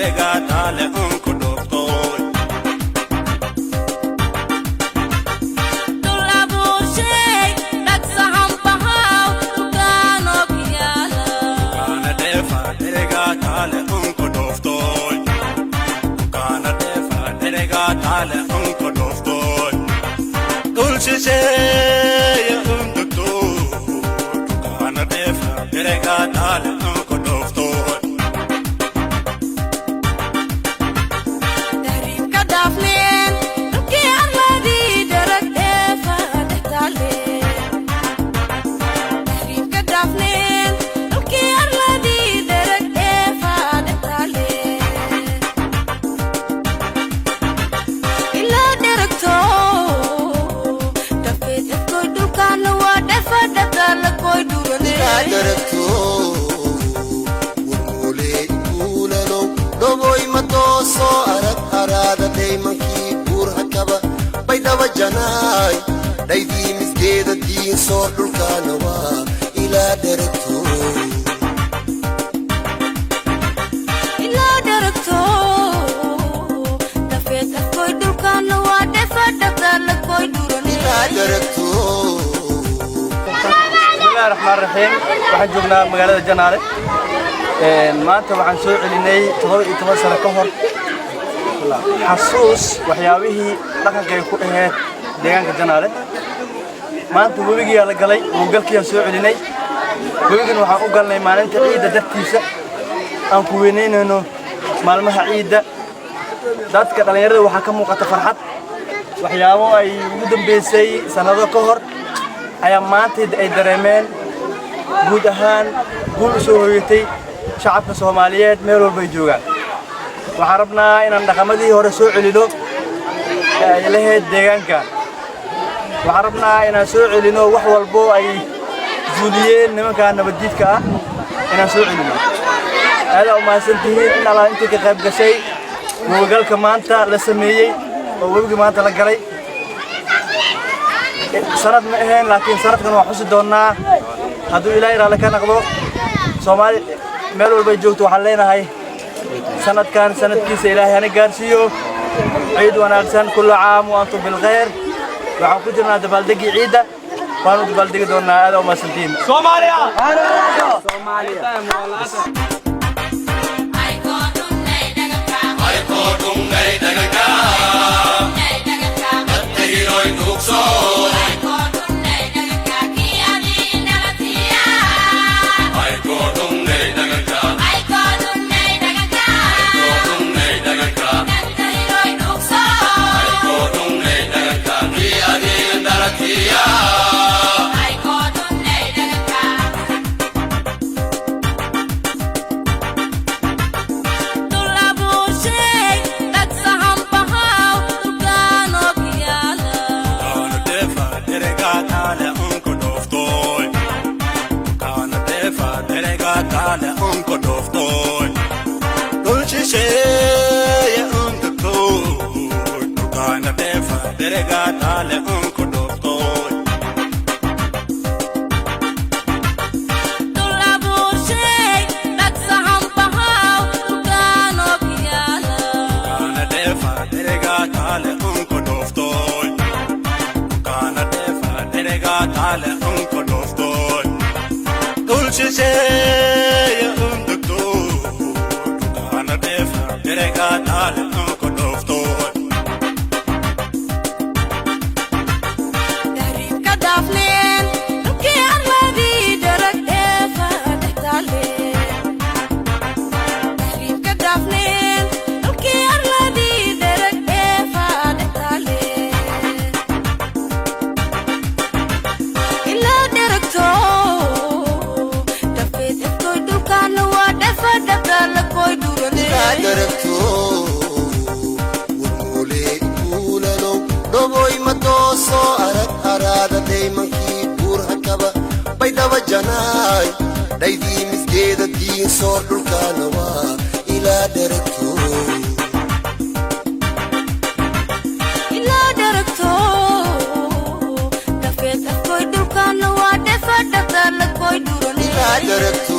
deregatale unko doftoy Dulabu shay daksaham pahaw tukano kiyala kana defa deregatale unko doftoy kana defa deregatale unko doftoy dulce shay unko kana defa deregatale unko doftoy janay daydi misgeeda diin soo dhulkaana waa ilaa dheragto dafeed afkoy dhulkaana waa dhefa dhaqaala koy dhuran ilaa dheragto bismillaahi raxmaani raxiim waxaan joognaa magaalada Janaale maanta waxaan soo celinay 17 sano ka hor xasuus waxyaabihii dhaqanka ay ku ahayd deegaanka Janaale maanta webiga la galay oo galkii soo celinay webigan waxaan u galnay maalinta ciida dartiisa aan ku weenaynayno maalmaha ciida dadka dhalinyarada waxaa ka muuqata farxad waxyaabo ay ugu dambeysay sanado ka hor ayaa maanta ay dareemeen guud ahaan guul soo hoyatay shacabka Soomaaliyeed meel walba ay joogaan waxaan rabnaa inaan dhaqamadii hore soo celino ay lahayd deegaanka waxaan rabnaa inaan soo celino wax walbo ay zuuliyeen nimanka nabadiidka ah inaan soo celino aad u mahadsantihiin in alla intii ka qayb gashay webigalka maanta la sameeyay oo webiga maanta la galay sanad ma ahayn laakiin sanadkan waa xusi doonaa hadduu ilaahay raali ka noqdo Soomaali meel walba joogto waxaan leenahay sanadkan sanadkiisa ilaahay hana gaarsiiyo ciid wanaagsan kullu caam wa antum bil khayr waxaan ku jirnaa dabaaldegi ciida waanu dabaaldegi doonaa aad u mahadsantiin Soomaaliya deregatale unko doftoy dulce shay unko kana defa deregatale unko doftoy Dulabu shay daksaham pahaw tukano kiyala kana defa deregatale unko doftoy kana defa deregatale unko doftoy dulce shay unko kana defa deregatale unko doftoy Darika dafnen duki arladi darak defa daktale Darika dafnen duki arladi darak defa daktale ila darakto dafet koy dukana wa defa dakala koy duran ilaa dheragto warmule kuulalo dhoboy matooso arag araada daymankii buur hakaba baydhaba janay daydi misgeeda diin soo dhulkaana waa ilaa dheragto ila darakto dafet koy dukana wa defa dakala koy duran ilaa dheragto